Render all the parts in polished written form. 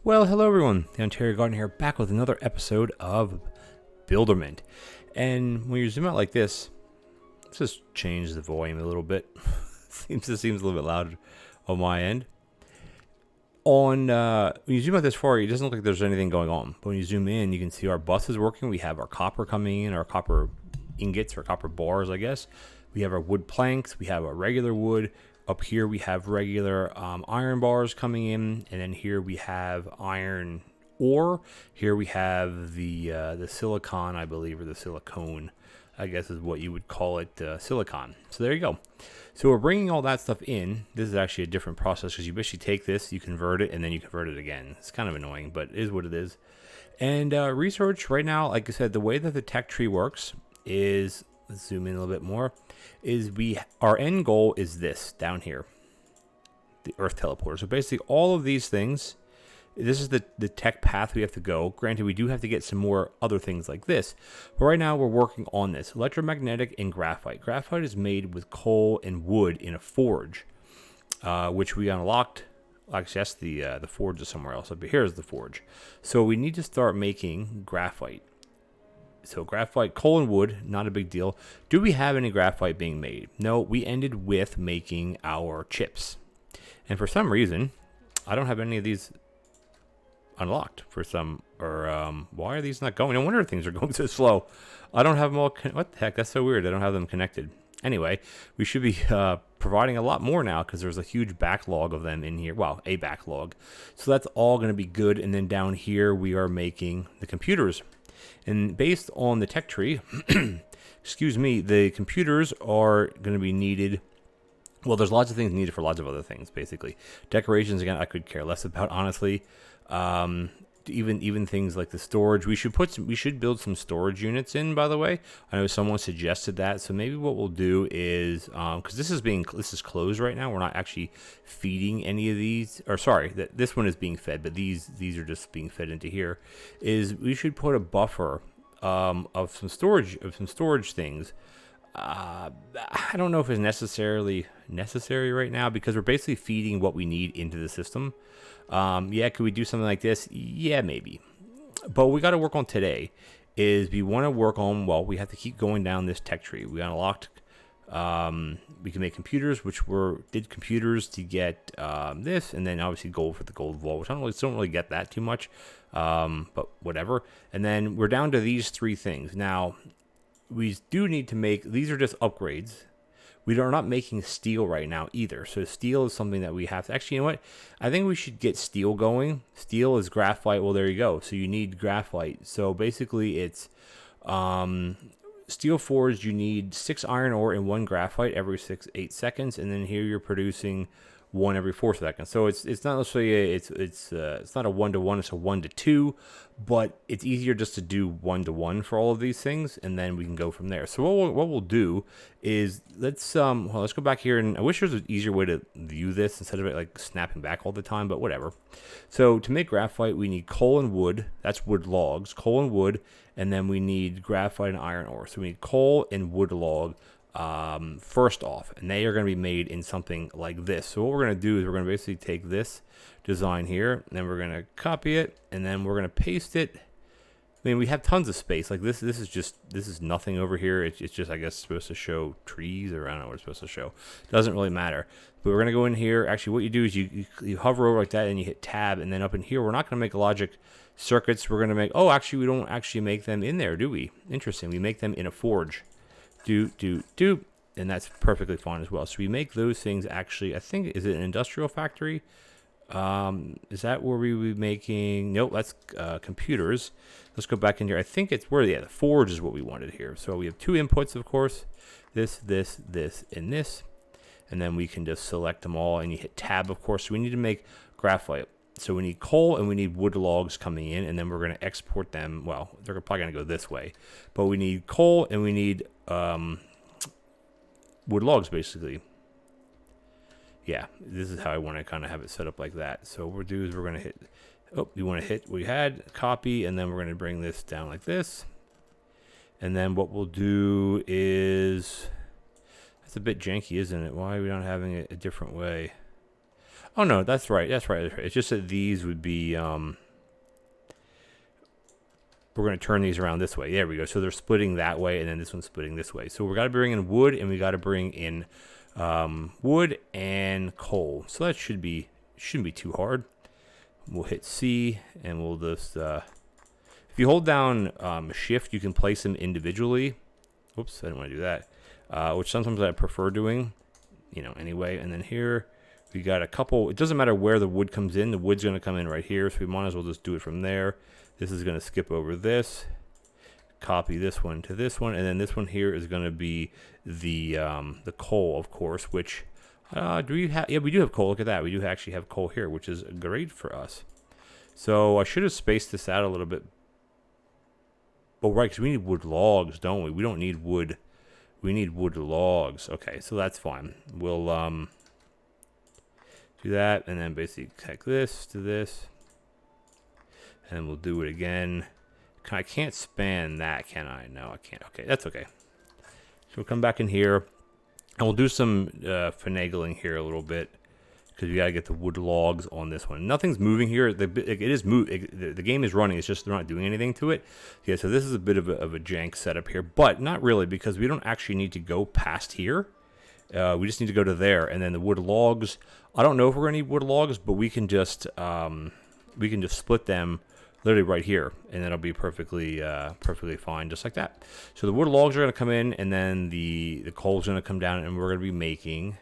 Well, hello everyone. The Ontario Gardener here, back with another episode of Builderment. And when you zoom out like this, let's just change the volume a little bit. seems a little bit loud on my end. When you zoom out this far, it doesn't look like there's anything going on. But when you zoom in, you can see our bus is working. We have our copper coming in, our copper ingots or copper bars, I guess. We have our wood planks. We have our regular wood. Up here we have regular iron bars coming in, and then here we have iron ore. Here we have the silicon, I believe, or the silicone, I guess is what you would call it, silicon. So there you go. So we're bringing all that stuff in. This is actually a different process because you basically take this, you convert it, and then you convert it again. It's kind of annoying, but it is what it is. And research right now, like I said, the way that the tech tree works is, let's zoom in a little bit more, is our end goal is this down here, the Earth teleporter. So basically all of these things, this is the tech path we have to go. Granted, we do have to get some more other things like this, but right now we're working on this electromagnetic and graphite. Graphite is made with coal and wood in a forge, which we unlocked. Actually, that's the forge is somewhere else. But here's the forge. So we need to start making graphite. So graphite, coal and wood, not a big deal. Do we have any graphite being made? No, we ended with making our chips. And for some reason, I don't have any of these unlocked for some, or why are these not going? No wonder things are going so slow. I don't have them all, what the heck, that's so weird. I don't have them connected. Anyway, we should be providing a lot more now because there's a huge backlog of them in here. Well, a backlog. So that's all going to be good. And then down here, we are making the computers. And based on the tech tree, excuse me, the computers are going to be needed. Well, there's lots of things needed for lots of other things, basically. Decorations, again, I could care less about, honestly. Even things like the storage, we should build some storage units in, by the way. I know someone suggested that, so maybe what we'll do is, because this is closed right now, we're not actually feeding any of these, or sorry, this one is being fed, but these are just being fed into here, is we should put a buffer of some storage things. I don't know if it's necessary right now because we're basically feeding what we need into the system. Yeah, could we do something like this? Yeah, maybe. But what we got to work on today is we want to work on, well, we have to keep going down this tech tree. We unlocked, we can make computers, which did computers to get this, and then obviously gold for the gold vault, which I don't really get that too much, but whatever. And then we're down to these three things. Now, we do need to make, these are just upgrades. We are not making steel right now either. So steel is something that we have to, actually, you know what? I think we should get steel going. Steel is graphite. Well, there you go. So you need graphite. So basically it's steel forged. You need 6 iron ore and 1 graphite every 8 seconds. And then here you're producing 1 every 4 seconds. So it's not necessarily it's not a 1-to-1, it's a 1-to-2, but it's easier just to do 1-to-1 for all of these things, and then we can go from there. So what we'll do is let's go back here, and I wish there was an easier way to view this instead of it like snapping back all the time, but whatever. So to make graphite, we need coal and wood. That's wood logs, coal and wood, and then we need graphite and iron ore. So we need coal and wood log. First off, and they are going to be made in something like this. So what we're going to do is we're going to basically take this design here, and then we're going to copy it, and then we're going to paste it. I mean, we have tons of space. Like this is nothing over here. It's just, I guess, supposed to show trees, or I don't know what it's supposed to show. Doesn't really matter. But we're going to go in here. Actually, what you do is you hover over like that, and you hit tab, and then up in here, we're not going to make logic circuits. We're going to make, oh, actually, we don't actually make them in there, do we? Interesting. We make them in a forge. And that's perfectly fine as well. So we make those things actually, I think, is it an industrial factory? Is that where we would be making, nope, that's computers. Let's go back in here. I think it's where, yeah, the forge is what we wanted here. So we have 2 inputs, of course, this, and this. And then we can just select them all, and you hit tab, of course. So we need to make graphite. So we need coal and we need wood logs coming in, and then we're going to export them. Well, they're probably going to go this way, but we need coal and we need wood logs, basically. Yeah, this is how I want to kind of have it set up like that. So what we'll do is we're going to hit, you want to hit, we had copy, and then we're going to bring this down like this. And then what we'll do is, that's a bit janky, isn't it? Why are we not having it a different way? Oh no, that's right. That's right. It's just that these would be. We're going to turn these around this way. There we go. So they're splitting that way, and then this one's splitting this way. So we got to bring in wood, and we got to bring in wood and coal. So that shouldn't be too hard. We'll hit C, and we'll just. If you hold down Shift, you can place them individually. Whoops, I didn't want to do that. Which sometimes I prefer doing. Anyway. And then here we got a couple. It doesn't matter where the wood comes in. The wood's going to come in right here, so we might as well just do it from there. This is going to skip over this, copy this one to this one, and then this one here is going to be the coal, of course, which, do we have? Yeah, we do have coal. Look at that. We do actually have coal here, which is great for us. So I should have spaced this out a little bit. Oh, right, because we need wood logs, don't we? We don't need wood. We need wood logs. Okay, so that's fine. We'll do that, and then basically connect this to this. And we'll do it again. I can't span that, can I? No, I can't. Okay, that's okay. So we'll come back in here, and we'll do some finagling here a little bit, because we got to get the wood logs on this one. Nothing's moving here. The game is running. It's just they're not doing anything to it. Yeah, so this is a bit of a jank setup here, but not really, because we don't actually need to go past here. We just need to go to there, and then the wood logs. I don't know if we're going to need wood logs, but we can just split them literally right here, and it'll be perfectly fine, just like that. So the wood logs are going to come in, and then the coal's going to come down, and we're going to be making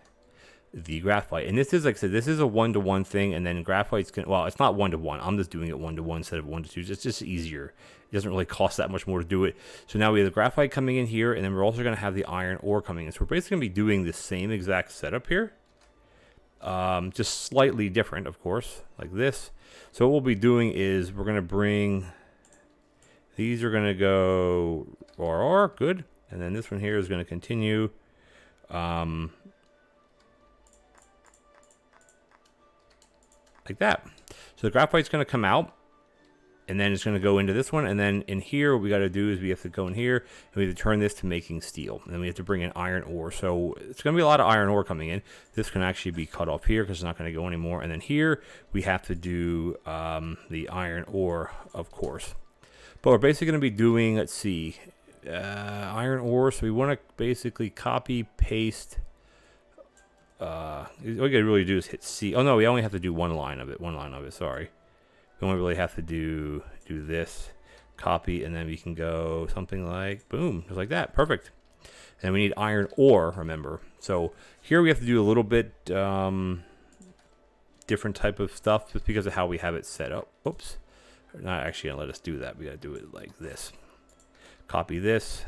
the graphite. And this is, like I said, this is a 1-to-1 thing, and then graphite's going to, well, it's not 1-to-1. I'm just doing it 1-to-1 instead of 1-to-2. It's just easier. It doesn't really cost that much more to do it. So now we have the graphite coming in here, and then we're also going to have the iron ore coming in. So we're basically going to be doing the same exact setup here. Just slightly different, of course, like this. So what we'll be doing is we're going to bring, these are going to go RR, good. And then this one here is going to continue. Like that. So the graphite's going to come out, and then it's going to go into this one, and then in here what we got to do is we have to go in here and we have to turn this to making steel, and then we have to bring in iron ore. So it's going to be a lot of iron ore coming in. This can actually be cut off here because it's not going to go anymore, and then here we have to do the iron ore, of course. But we're basically going to be doing, let's see, iron ore. So we want to basically copy paste. All we got to really do is hit C. Oh no, we only have to do one line of it. Sorry. We only really have to do this, copy, and then we can go something like boom, just like that. Perfect. And we need iron ore, remember. So here we have to do a little bit different type of stuff just because of how we have it set up. Oops. They're not actually gonna let us do that. We gotta do it like this. Copy this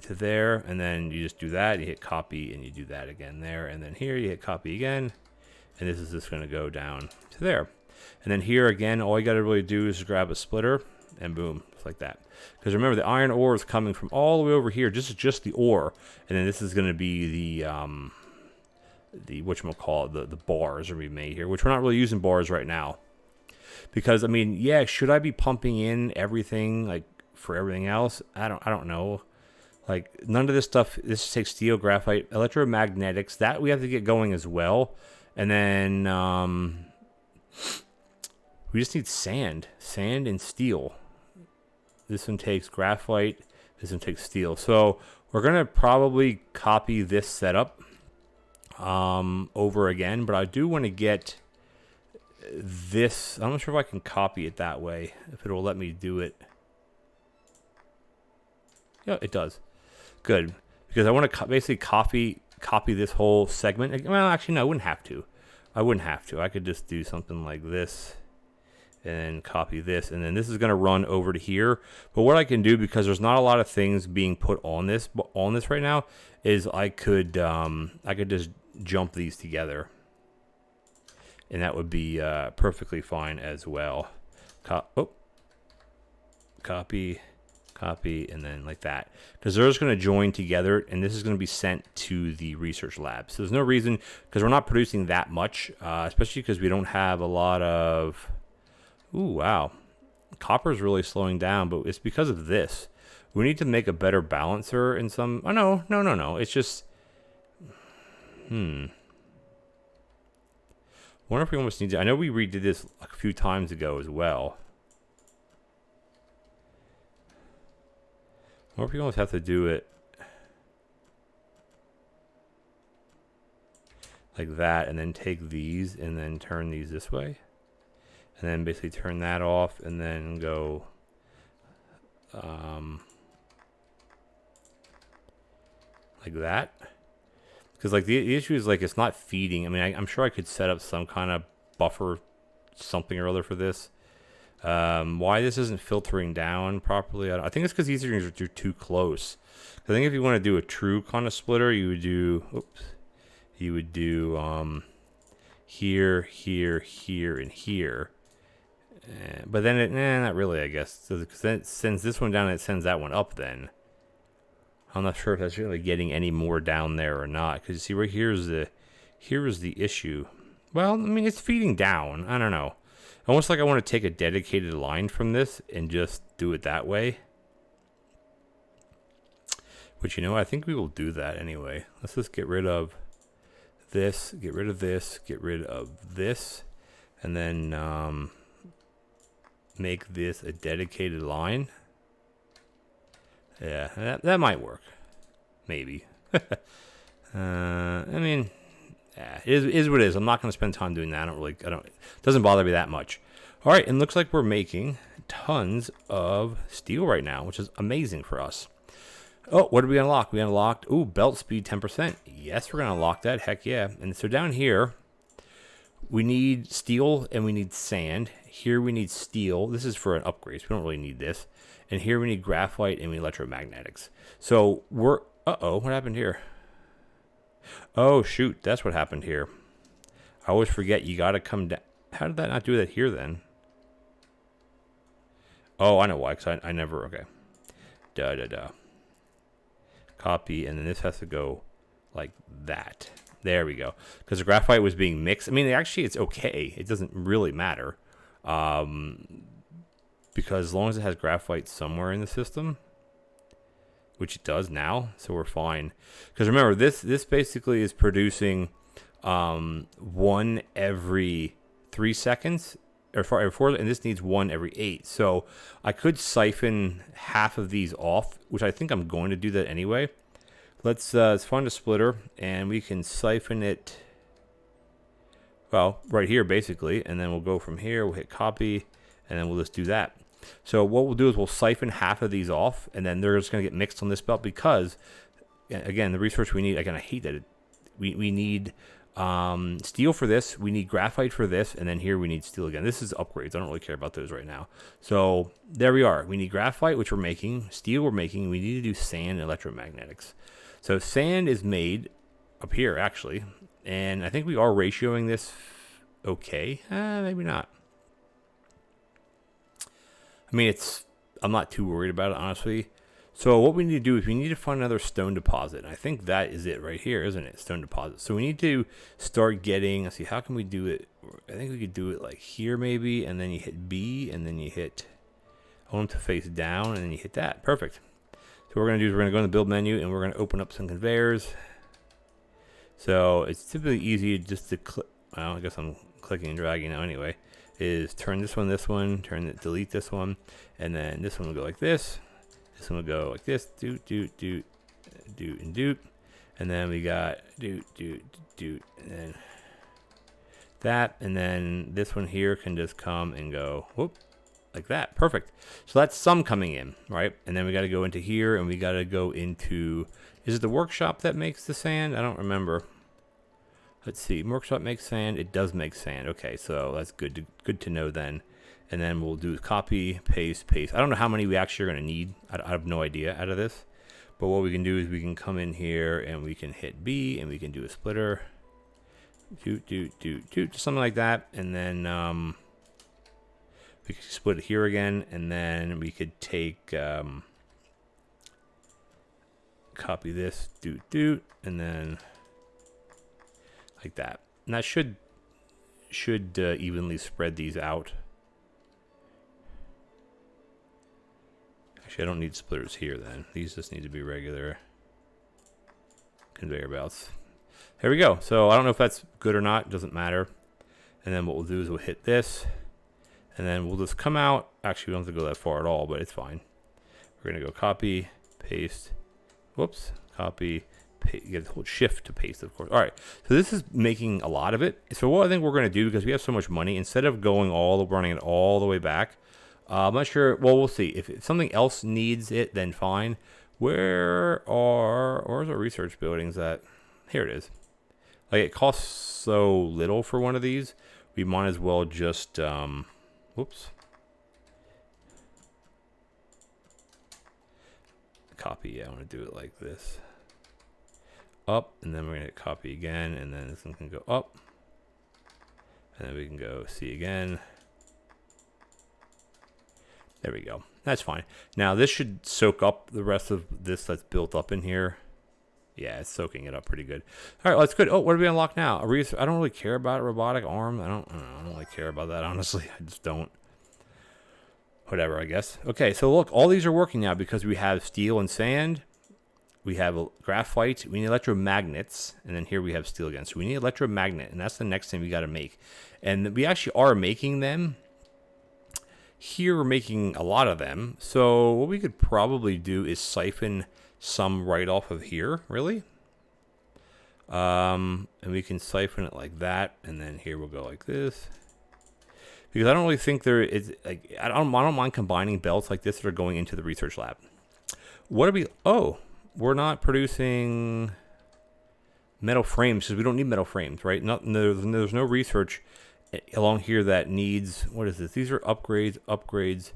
to there, and then you just do that. You hit copy, and you do that again there, and then here you hit copy again. And this is just going to go down to there. And then here again, all you got to really do is grab a splitter and boom, just like that. Because remember, the iron ore is coming from all the way over here. This is just the ore. And then this is going to be the whatchamacallit, the bars are being made here, which we're not really using bars right now. Because, I mean, yeah, should I be pumping in everything, like, for everything else? I don't know. Like, none of this stuff, this takes steel, graphite, electromagnetics. That we have to get going as well. And then we just need sand and steel. This one takes graphite. This one takes steel. So we're going to probably copy this setup over again. But I do want to get this. I'm not sure if I can copy it that way, if it will let me do it. Yeah, it does. Good. Because I want to basically copy this whole segment. Well, actually, no, I wouldn't have to. I could just do something like this and copy this, and then this is going to run over to here. But what I can do, because there's not a lot of things being put on this right now, is I could just jump these together, and that would be perfectly fine as well. Copy, and then like that, because they're just going to join together, and this is going to be sent to the research lab. So there's no reason, because we're not producing that much, especially because we don't have a lot of. Ooh, wow, copper is really slowing down, but it's because of this. We need to make a better balancer in some. Oh no, it's just. wonder if we almost need to, I know we redid this a few times ago as well. I wonder if we almost have to do it like that, and then take these and then turn these this way. And then basically turn that off and then go like that. Because like the issue is like it's not feeding. I mean, I'm sure I could set up some kind of buffer, something or other for this. Why this isn't filtering down properly, I think it's because these things are too close. I think if you want to do a true kind of splitter, you would do, oops, you would do here, here, here, and here. But then it, not really, I guess. So, because then it sends this one down and it sends that one up then. I'm not sure if that's really getting any more down there or not. Because you see right here is the issue. Well, I mean, it's feeding down. I don't know. Almost like I want to take a dedicated line from this and just do it that way. Which, you know, I think we will do that anyway. Let's just get rid of this, get rid of this, get rid of this, and then make this a dedicated line. Yeah, that might work. Maybe. I mean, yeah, it is what it is. I'm not going to spend time doing that. It doesn't bother me that much. All right, and looks like we're making tons of steel right now, which is amazing for us. Oh, what did we unlock? We unlocked, ooh, belt speed 10%. Yes, we're going to unlock that. Heck yeah. And so down here, we need steel and we need sand. Here we need steel. This is for an upgrade, so we don't really need this. And here we need graphite and we need electromagnetics. So we're, uh-oh, what happened here? Oh, shoot, that's what happened here. I always forget, you got to come down. How did that not do that here then? Oh, I know why, because I never, okay. Copy, and then this has to go like that. There we go. Because the graphite was being mixed. I mean, actually, it's okay. It doesn't really matter. Because as long as it has graphite somewhere in the system, which it does now, so we're fine. Because remember, this basically is producing 1 every 3 seconds, or 4, and this needs 1 every 8. So I could siphon half of these off, which I think I'm going to do that anyway. Let's find a splitter, and we can siphon it, well, right here basically, and then we'll go from here, we'll hit copy, and then we'll just do that. So what we'll do is we'll siphon half of these off, and then they're just going to get mixed on this belt because, again, the resource we need, again, I hate that we need steel for this, we need graphite for this, and then here we need steel again. This is upgrades. I don't really care about those right now. So there we are. We need graphite, which we're making, steel we're making, we need to do sand and electromagnetics. So sand is made up here, actually, and I think we are ratioing this okay. Maybe not. I mean, I'm not too worried about it, honestly. So what we need to do is we need to find another stone deposit. I think that is it right here, isn't it? Stone deposit. So we need to start getting, let's see, how can we do it? I think we could do it like here maybe, and then you hit B, and then you hit, I want them to face down, and then you hit that. Perfect. So what we're going to do is we're going to go in the build menu, and we're going to open up some conveyors. So it's typically easy just to click, well, I guess I'm clicking and dragging now anyway, is turn this one, delete this one, and then this one will go like this. This one will go like this, doot, and doot. And then we got doot, and then that. And then this one here can just come and go, whoop, like that. Perfect. So that's some coming in, right? And then we got to go into here, and we got to go into, is it the workshop that makes the sand? I don't remember. Let's see, workshop makes sand. It does make sand. Okay, so that's good to know then. And then we'll do copy, paste. I don't know how many we actually are going to need. I have no idea out of this. But what we can do is we can come in here and we can hit B and we can do a splitter. Just something like that. And then we can split it here again. And then we could take, copy this, and then like that. And that should evenly spread these out. Actually, I don't need splitters here then. These just need to be regular conveyor belts. There we go. So I don't know if that's good or not. Doesn't matter. And then what we'll do is we'll hit this, and then we'll just come out. Actually, we don't have to go that far at all, but it's fine. We're going to go copy, paste, whoops, copy, paste. You got to hold shift to paste, of course. All right, so this is making a lot of it. So what I think we're going to do, because we have so much money, instead of running it all the way back, I'm not sure. Well, we'll see. If something else needs it, then fine. Where's our research buildings at? Here it is. Like, it costs so little for one of these. We might as well just, whoops. Copy, yeah, I want to do it like this. Up, and then we're going to copy again, and then this one can go up. And then we can go C again. There we go. That's fine. Now, this should soak up the rest of this that's built up in here. Yeah, it's soaking it up pretty good. All right, well, that's good. Oh, what do we unlock now? I don't really care about a robotic arm. I don't really care about that, honestly. I just don't. Whatever, I guess. Okay, so look, all these are working now because we have steel and sand. We have graphite. We need electromagnets. And then here we have steel again. So we need electromagnet, and that's the next thing we got to make. And we actually are making them. Here we're making a lot of them. So what we could probably do is siphon some right off of here, really. And we can siphon it like that, and then here we'll go like this. Because I don't really think there is, like, I don't mind combining belts like this that are going into the research lab. What are we? Oh, we're not producing metal frames because we don't need metal frames, right? There's no research along here that needs, what is this? These are upgrades. Upgrades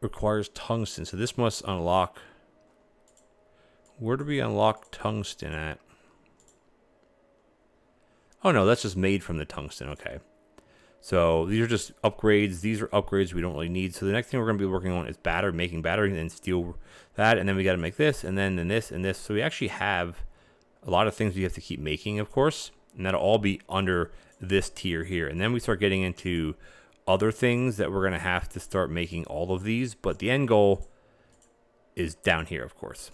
requires tungsten, so this must unlock. Where do we unlock tungsten at? Oh no, that's just made from the tungsten. Okay. So these are just upgrades. These are upgrades we don't really need. So the next thing we're going to be working on is making battery, and then steel that, and then we got to make this, and then this, and this. So we actually have a lot of things we have to keep making, of course, and that'll all be under this tier here. And then we start getting into other things that we're going to have to start making all of these, but the end goal is down here, of course.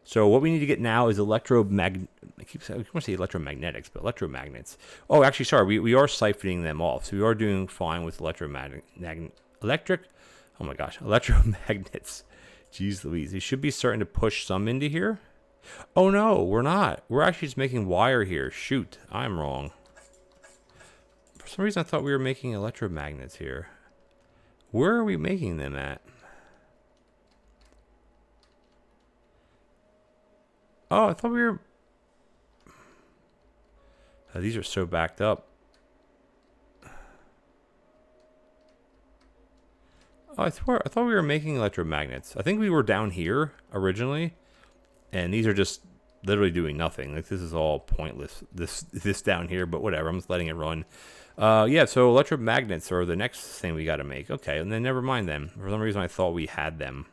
So what we need to get now is I want to say electromagnetics, but electromagnets. Oh, actually, sorry, we are siphoning them off. So we are doing fine with electromagnets. Jeez Louise, they should be starting to push some into here. Oh no, we're not. We're actually just making wire here. Shoot, I'm wrong. For some reason, I thought we were making electromagnets here. Where are we making them at? Oh, I thought we were... these are so backed up. Oh, I thought we were making electromagnets. I think we were down here originally, and these are just literally doing nothing. Like, this is all pointless, this down here, but whatever. I'm just letting it run. Yeah, so electromagnets are the next thing we got to make. Okay, and then never mind them. For some reason, I thought we had them.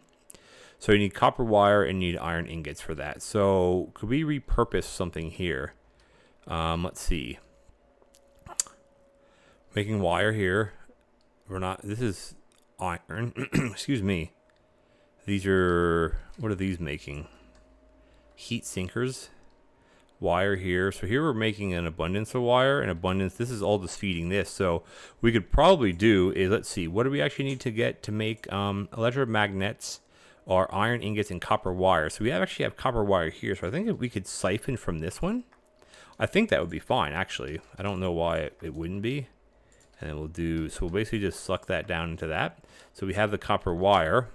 So you need copper wire and you need iron ingots for that. So could we repurpose something here? Let's see. Making wire here. We're not, this is iron. Excuse me. These are, what are these making? Heat sinkers. Wire here. So here we're making an abundance of wire. An abundance, this is all just feeding this. So we could probably do is, let's see, what do we actually need to get to make electromagnets? Are iron ingots and copper wire. So we actually have copper wire here. So I think if we could siphon from this one, I think that would be fine, actually. I don't know why it wouldn't be. And then we'll do, so we'll basically just suck that down into that. So we have the copper wire.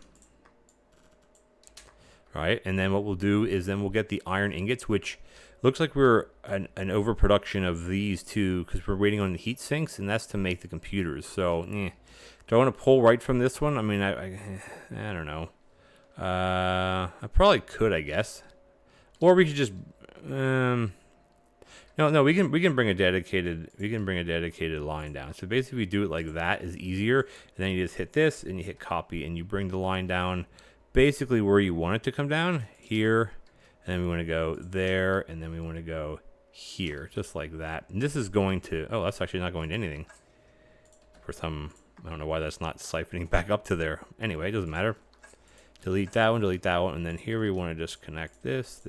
Right, and then what we'll do is then we'll get the iron ingots, which looks like we're an overproduction of these two because we're waiting on the heat sinks, and that's to make the computers. So, do I want to pull right from this one? I mean, I don't know. I probably could, I guess, or we could just no, we can bring a dedicated line down. So basically we do it like that is easier, and then you just hit this and you hit copy and you bring the line down basically where you want it to come down here, and then we want to go there, and then we want to go here, just like that. And this is going to, oh, that's actually not going to anything for some, I don't know why that's not siphoning back up to there. Anyway, it doesn't matter. Delete that one, and then here we want to just connect this.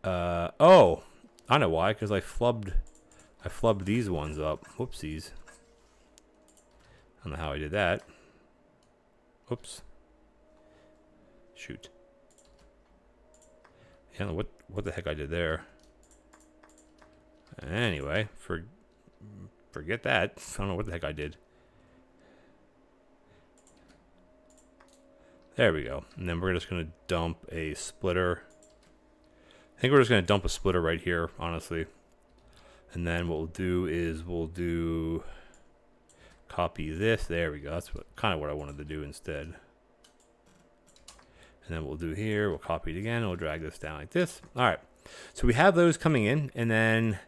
Oh, I know why, because I flubbed I flubbed these ones up. Whoopsies. I don't know how I did that. Oops. Shoot. I don't know what the heck I did there. Anyway, forget that. I don't know what the heck I did. There we go. And then we're just going to dump a splitter. I think we're just going to dump a splitter right here, honestly. And then what we'll do is we'll copy this. There we go. That's kind of what I wanted to do instead. And then we'll do here, we'll copy it again, and we'll drag this down like this. All right, so we have those coming in, and then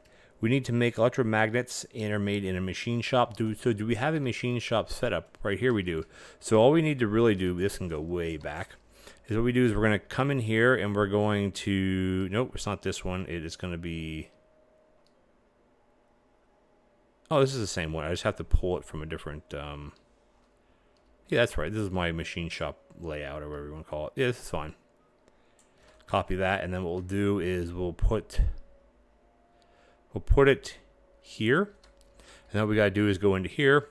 we need to make electromagnets, and are made in a machine shop. So do we have a machine shop setup? Right here we do. So all we need to really do, this can go way back, is what we do is we're gonna come in here, and we're going to, nope, it's not this one. It is gonna be, oh, this is the same one. I just have to pull it from a different, yeah, that's right. This is my machine shop layout, or whatever you want to call it. Yeah, this is fine. Copy that, and then what we'll do is we'll put it here. And then what we gotta do is go into here,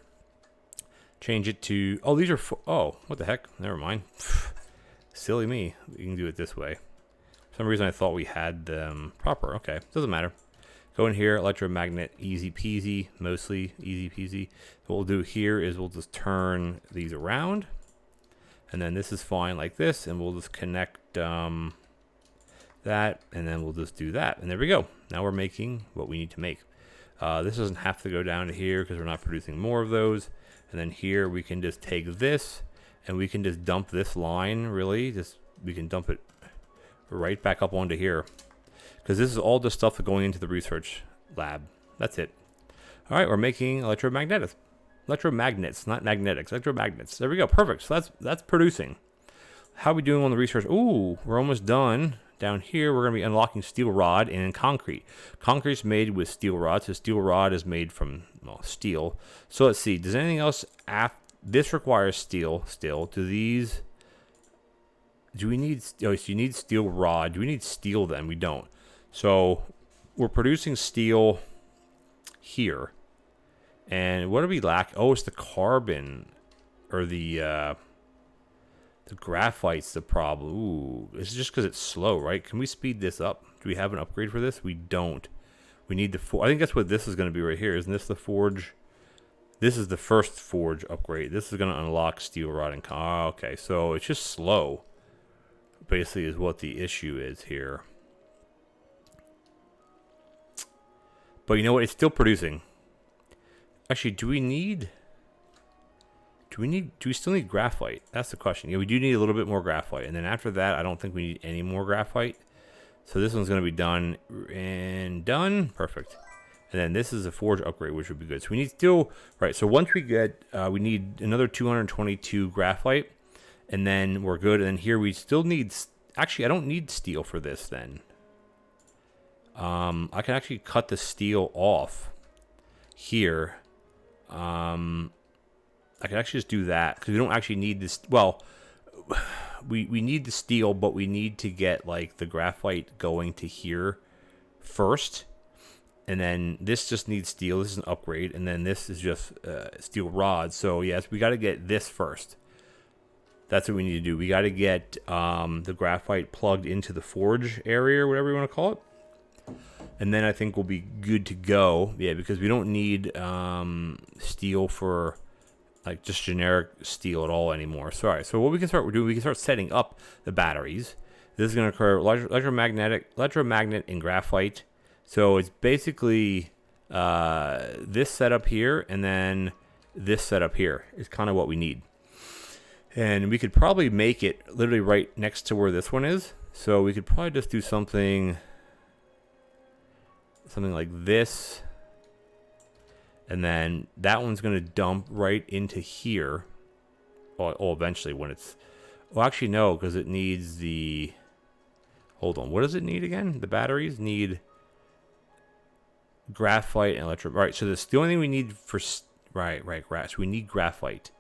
change it to, oh, these are, oh, what the heck? Never mind. Silly me. We can do it this way. For some reason I thought we had them proper. Okay, doesn't matter. Go in here, electromagnet, easy peasy, mostly easy peasy. What we'll do here is we'll just turn these around, and then this is fine like this, and we'll just connect that, and then we'll just do that, and there we go. Now we're making what we need to make. This doesn't have to go down to here because we're not producing more of those. And then here we can just take this, and we can just dump this line, really. We can dump it right back up onto here. Because this is all the stuff going into the research lab. That's it. All right, we're making electromagnets, not magnetics, electromagnets. There we go, perfect. So that's producing. How are we doing on the research? Ooh, we're almost done. Down here, we're going to be unlocking steel rod and concrete. Concrete's made with steel rod, so steel rod is made from, well, steel. So let's see, does anything else, this requires steel still. Do these, do we need, oh, so you need steel rod. Do we need steel then? We don't. So we're producing steel here. And what do we lack? Oh, it's the carbon, or the graphite's the problem. Ooh, it's just because it's slow, right? Can we speed this up? Do we have an upgrade for this? We don't. We need the I think that's what this is going to be right here. Isn't this the forge? This is the first forge upgrade. This is going to unlock steel rod and okay, so it's just slow. Basically, is what the issue is here. But you know what? It's still producing. Actually, do we still need graphite? That's the question. Yeah, we do need a little bit more graphite. And then after that, I don't think we need any more graphite. So this one's going to be done and done. Perfect. And then this is a forge upgrade, which would be good. So we need still, right. So once we get, we need another 222 graphite, and then we're good. And then here we still need, actually, I don't need steel for this then. I can actually cut the steel off here. I can actually just do that because we don't actually need this. Well, we need the steel, but we need to get like the graphite going to here first. And then this just needs steel. This is an upgrade. And then this is just steel rods. So yes, we got to get this first. That's what we need to do. We got to get the graphite plugged into the forge area or whatever you want to call it. And then I think we'll be good to go. Yeah, because we don't need steel for like just generic steel at all anymore. Sorry. So what we can start doing, we can start setting up the batteries. This is going to occur electromagnet and graphite. So it's basically this setup here, and then this setup here is kind of what we need. And we could probably make it literally right next to where this one is. So we could probably just do something like this, and then that one's going to dump right into here. Oh, eventually when it's, well, actually no, because it needs the, hold on, what does it need again? The batteries need graphite and right, so this, the only thing we need for, right, so we need graphite.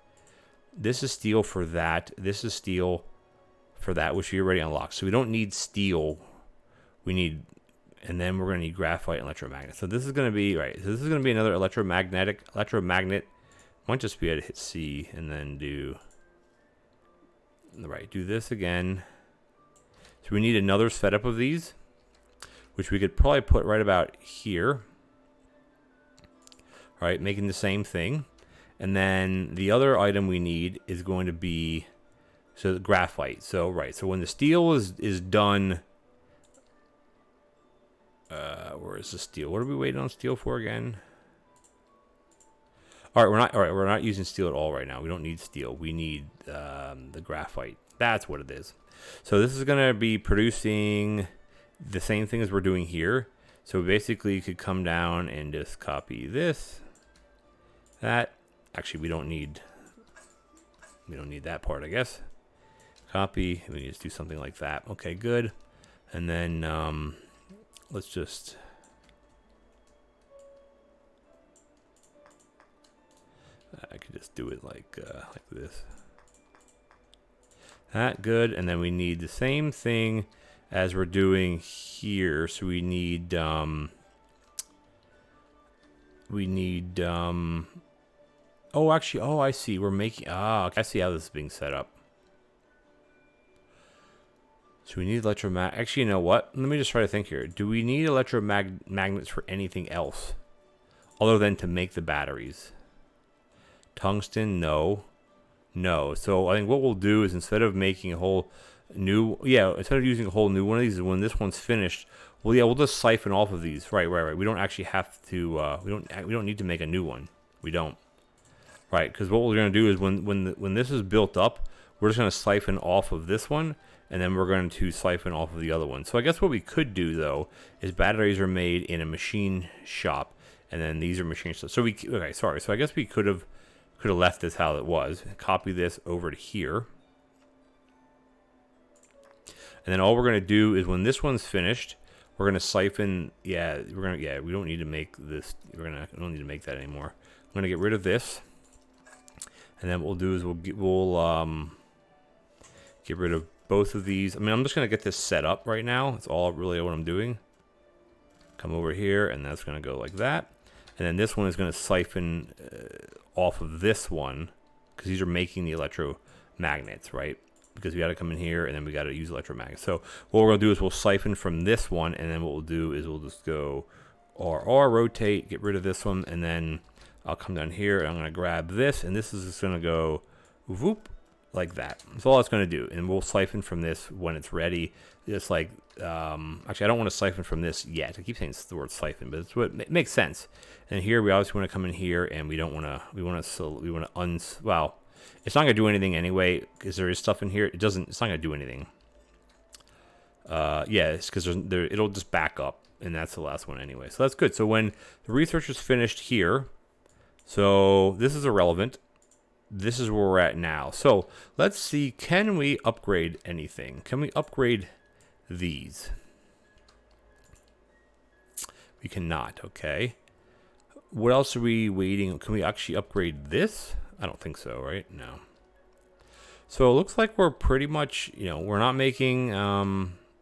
This is steel for that. This is steel for that, which we already unlocked. So we don't need steel. We need And then we're going to need graphite and electromagnet. So this is going to be, right, so this is going to be another electromagnet. Might just be able to hit C and then do, right, do this again. So we need another setup of these, which we could probably put right about here. All right, making the same thing. And then the other item we need is going to be, so the graphite. So, right, so when the steel is done, where is the steel? What are we waiting on steel for again? All right, we're not using steel at all right now. We don't need steel. We need the graphite. That's what it is. So this is going to be producing the same thing as we're doing here. So basically you could come down and just copy this, that. Actually, we don't need that part, I guess. Copy. We just do something like that. Okay, good. And then let's just, I could just do it like this. That, good. And then we need the same thing as we're doing here. So we need oh, actually, oh, I see. We're making, I see how this is being set up. So we need electromagnet. Actually, you know what? Let me just try to think here. Do we need electromagnets for anything else other than to make the batteries? Tungsten, no. No. So I think what we'll do is instead of making a whole new, instead of using a whole new one of these, when this one's finished, we'll just siphon off of these. Right. We don't actually have to, we don't need to make a new one. We don't. Right, because what we're going to do is when this is built up, we're just going to siphon off of this one, and then we're going to siphon off of the other one. So I guess what we could do, though, is batteries are made in a machine shop, and then these are machine shops. So okay, sorry. So I guess we could have left this how it was. Copy this over to here. And then all we're going to do is when this one's finished, we're going to siphon, we don't need to make this, we don't need to make that anymore. I'm going to get rid of this. And then what we'll do is we'll get rid of both of these. I mean, I'm just going to get this set up right now. That's all really what I'm doing. Come over here, and that's going to go like that. And then this one is going to siphon off of this one, because these are making the electromagnets, right? Because we got to come in here, and then we got to use electromagnets. So what we're going to do is we'll siphon from this one, and then what we'll do is we'll just go RR, rotate, get rid of this one, and then I'll come down here and I'm going to grab this, and this is just going to go whoop like that. That's all it's going to do, and we'll siphon from this when it's ready. Just like actually, I don't want to siphon from this yet. I keep saying it's the word siphon, but it's what it makes sense. And here we obviously want to come in here, and we don't want to. Well, it's not going to do anything anyway because there is stuff in here. It's not going to do anything. It's because it'll just back up, and that's the last one anyway. So that's good. So when the research is finished here. So this is irrelevant. This is where we're at now. So let's see, can we upgrade anything? Can we upgrade these? We cannot, okay. What else are we waiting? Can we actually upgrade this? I don't think so, right? No. So it looks like we're pretty much, we're not making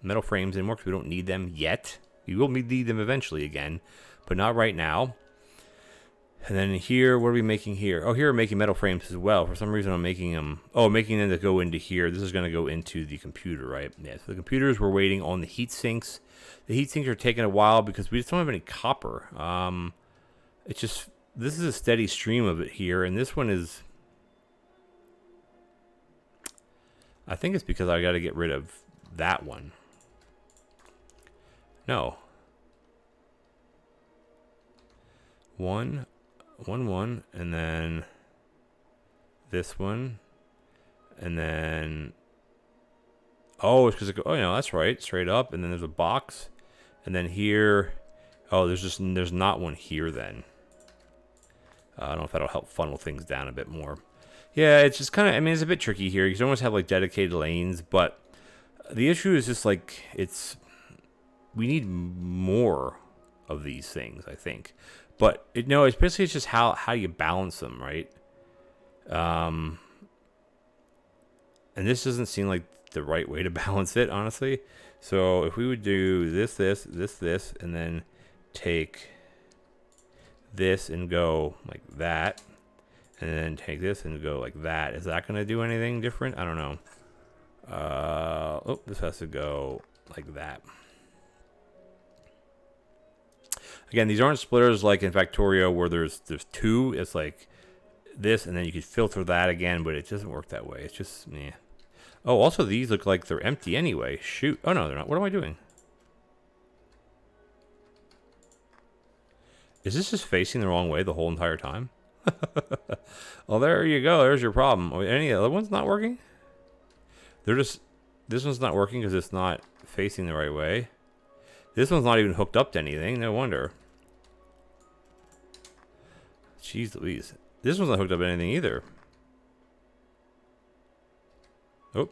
metal frames anymore because we don't need them yet. We will need them eventually again, but not right now. And then here, what are we making here? Oh, here we're making metal frames as well. For some reason, I'm making them. Oh, making them to go into here. This is going to go into the computer, right? Yeah. So the computers, we're waiting on the heat sinks. The heat sinks are taking a while because we just don't have any copper. It's just this is a steady stream of it here, and this one is. I think it's because I got to get rid of that one. No. 1, 1, 1, and then this one, and then it's because that's right, straight up, and then there's a box, and then here, there's not one here then. I don't know if that'll help funnel things down a bit more. Yeah, it's just kind of, it's a bit tricky here. You can almost have like dedicated lanes, but the issue is just like we need more of these things, I think. But it's basically just how you balance them, right? And this doesn't seem like the right way to balance it, honestly. So if we would do this, and then take this and go like that, and then take this and go like that, is that going to do anything different? I don't know. Oh, this has to go like that. Again, these aren't splitters like in Factorio where there's two. It's like this, and then you could filter that again, but it doesn't work that way. It's just, meh. Oh, also these look like they're empty anyway. Shoot. Oh, no, they're not. What am I doing? Is this just facing the wrong way the whole entire time? Well, there you go. There's your problem. Any other ones not working? They're just... This one's not working because it's not facing the right way. This one's not even hooked up to anything. No wonder. Jeez Louise. This one's not hooked up to anything either. Oh.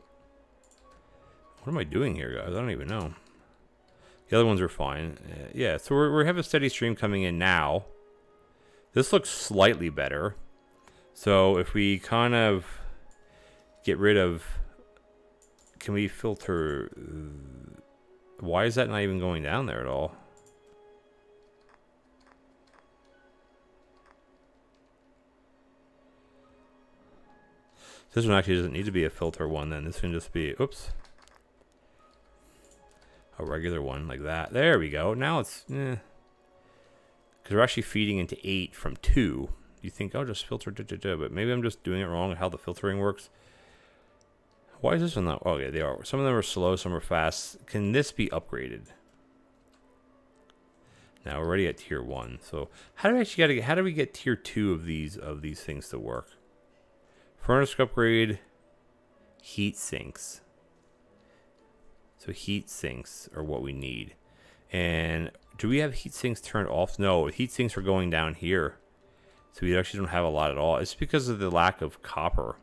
What am I doing here, guys? I don't even know. The other ones are fine. Yeah, so we have a steady stream coming in now. This looks slightly better. So if we kind of get rid of... Can we filter... Why is that not even going down there at all? This one actually doesn't need to be a filter one then. This can just be... Oops. A regular one like that. There we go. Now it's... Because we're actually feeding into 8 from 2. You think, oh, just filter... But maybe I'm just doing it wrong at how the filtering works. Why is this one not... Oh, yeah, they are. Some of them are slow, some are fast. Can this be upgraded? Now we're already at tier 1. So how do we actually how do we get tier 2 of these things to work? Furnace upgrade, heat sinks. So heat sinks are what we need. And do we have heat sinks turned off? No, heat sinks are going down here. So we actually don't have a lot at all. It's because of the lack of copper.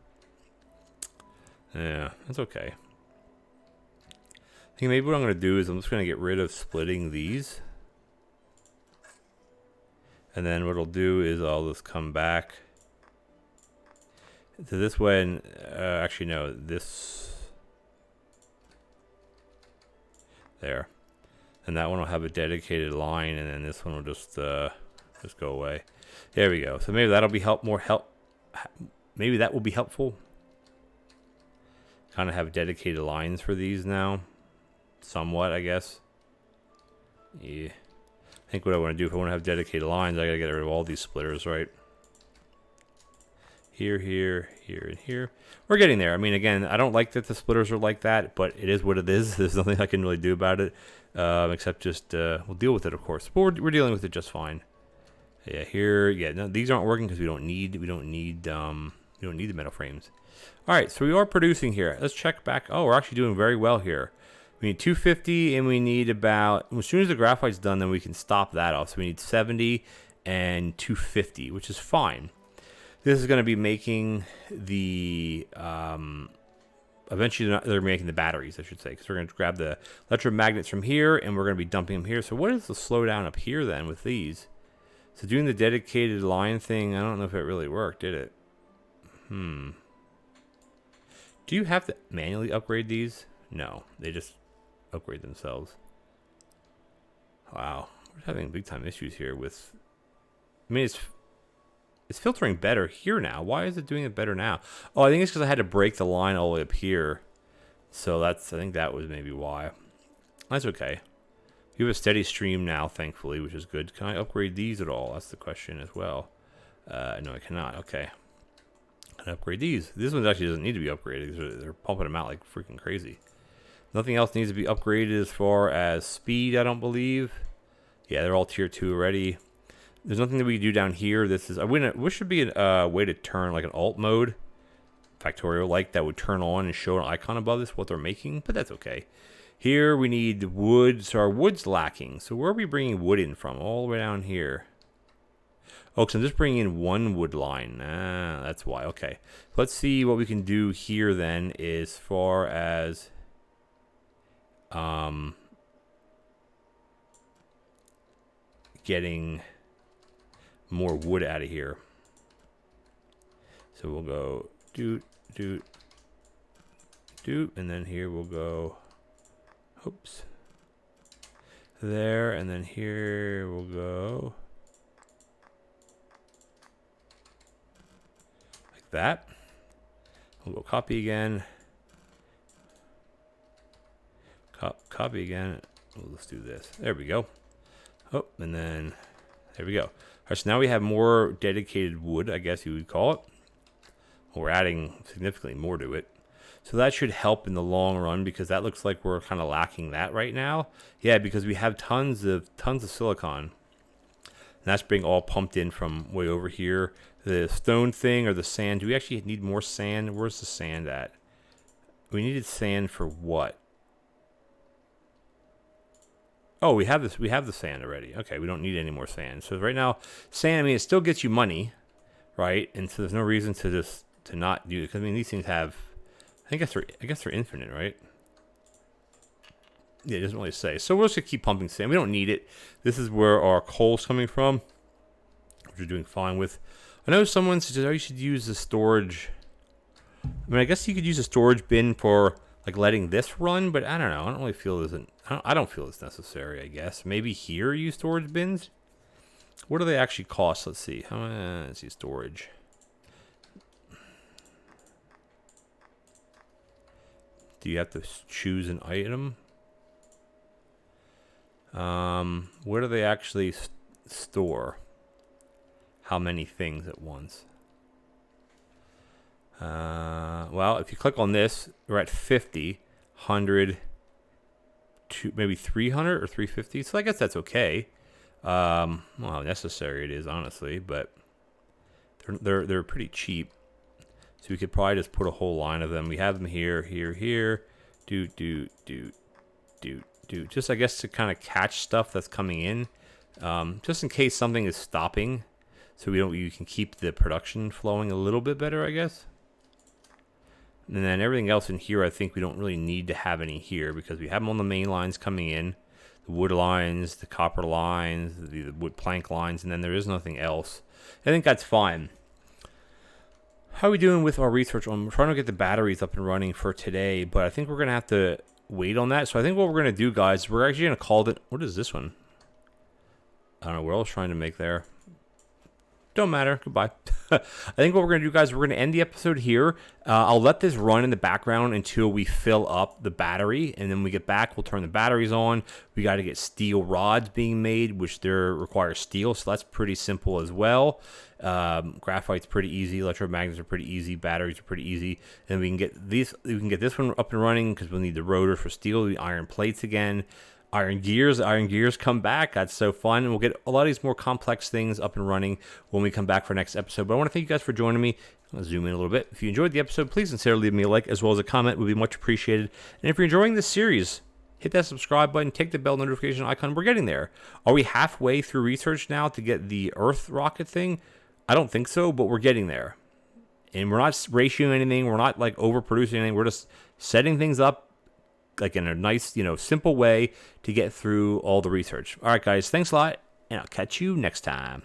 Yeah, that's okay. I think maybe what I'm going to do is I'm just going to get rid of splitting these. And then what I'll do is I'll just come back to this one. Actually, no, this. There. And that one will have a dedicated line, and then this one will just go away. There we go. So maybe that'll be maybe that will be helpful. Kind of have dedicated lines for these now. Somewhat, I guess. Yeah. I think what I want to do, if I want to have dedicated lines, I gotta get rid of all these splitters, right? Here, here, here, and here. We're getting there. I mean, again, I don't like that the splitters are like that, but it is what it is. There's nothing I can really do about it, except just we'll deal with it, of course. But we're dealing with it just fine. Yeah, here, yeah. No, these aren't working because we don't need the metal frames. All right, so we are producing here. Let's check back. Oh, we're actually doing very well here. We need 250, and we need about, as soon as the graphite's done, then we can stop that off. So we need 70 and 250, which is fine. This is going to be making the, eventually they're making the batteries, I should say, because we're going to grab the electromagnets from here, and we're going to be dumping them here. So what is the slowdown up here then with these? So doing the dedicated line thing, I don't know if it really worked, did it? Do you have to manually upgrade these? No, they just upgrade themselves. Wow, we're having big time issues here with... I mean, it's filtering better here now. Why is it doing it better now? Oh, I think it's because I had to break the line all the way up here. So I think that was maybe why. That's okay. We have a steady stream now, thankfully, which is good. Can I upgrade these at all? That's the question as well. No, I cannot. Okay. Can I upgrade these? This one actually doesn't need to be upgraded because they're pumping them out like freaking crazy. Nothing else needs to be upgraded as far as speed, I don't believe. Yeah, they're all tier 2 already. There's nothing that we can do down here. This should be a way to turn like an alt mode. Factorio like that would turn on and show an icon above this, what they're making, but that's okay. Here we need wood, so our wood's lacking. So where are we bringing wood in from? All the way down here. Oh, so I'm just bringing in one wood line. Ah, that's why. Okay. Let's see what we can do here then as far as... getting more wood out of here. So we'll go doot, doot, doot, and then here we'll go... Oops. There, and then here we'll go like that. We'll go copy again. Copy again. Well, let's do this. There we go. Oh, and then there we go. All right, so now we have more dedicated wood, I guess you would call it. We're adding significantly more to it. So that should help in the long run because that looks like we're kind of lacking that right now. Yeah, because we have tons of silicon. And that's being all pumped in from way over here. The stone thing or the sand. Do we actually need more sand? Where's the sand at? We needed sand for what? Oh, we have this. We have the sand already. Okay, we don't need any more sand. So right now, sand. I mean, it still gets you money, right? And so there's no reason to not do it. Because I mean, these things have. I guess they're infinite, right? Yeah, it doesn't really say. So we'll just keep pumping sand. We don't need it. This is where our coal's coming from, which we're doing fine with. I know someone suggested, oh, you should use the storage. I mean, I guess you could use a storage bin for like letting this run, but I don't know. I don't really feel I don't feel it's necessary. I guess maybe here use storage bins. What do they actually cost? Let's see. Let's see storage. Do you have to choose an item? Where do they actually store? How many things at once? Well, if you click on this, we're at 50, 100, maybe 300 or 350. So I guess that's okay. Well, how necessary it is, honestly, but they're pretty cheap. So we could probably just put a whole line of them. We have them here, here. Do. Just, I guess, to kind of catch stuff that's coming in. Just in case something is stopping. So you can keep the production flowing a little bit better, I guess. And then everything else in here, I think we don't really need to have any here because we have them on the main lines coming in. The wood lines, the copper lines, the wood plank lines, and then there is nothing else. I think that's fine. How are we doing with our research? I'm trying to get the batteries up and running for today, but I think we're going to have to wait on that. So I think what we're going to do, guys, we're actually going to call it... What is this one? I don't know. What I was trying to make there. Don't matter. Goodbye. I think what we're going to do, guys, we're going to end the episode here. I'll let this run in the background until we fill up the battery. And then when we get back, we'll turn the batteries on. We got to get steel rods being made, which require steel. So that's pretty simple as well. Graphite's pretty easy. Electromagnets are pretty easy. Batteries are pretty easy. And we can get this one up and running because we'll need the rotor for steel, the iron plates again. Iron gears come back. That's so fun. And we'll get a lot of these more complex things up and running when we come back for next episode. But I want to thank you guys for joining me. I'll zoom in a little bit. If you enjoyed the episode, please consider leaving me a like as well as a comment. It would be much appreciated. And if you're enjoying this series, hit that subscribe button, take the bell notification icon. We're getting there. Are we halfway through research now to get the Earth rocket thing? I don't think so, but we're getting there. And we're not ratioing anything. We're not like overproducing anything. We're just setting things up like in a nice, simple way to get through all the research. All right, guys, thanks a lot, and I'll catch you next time.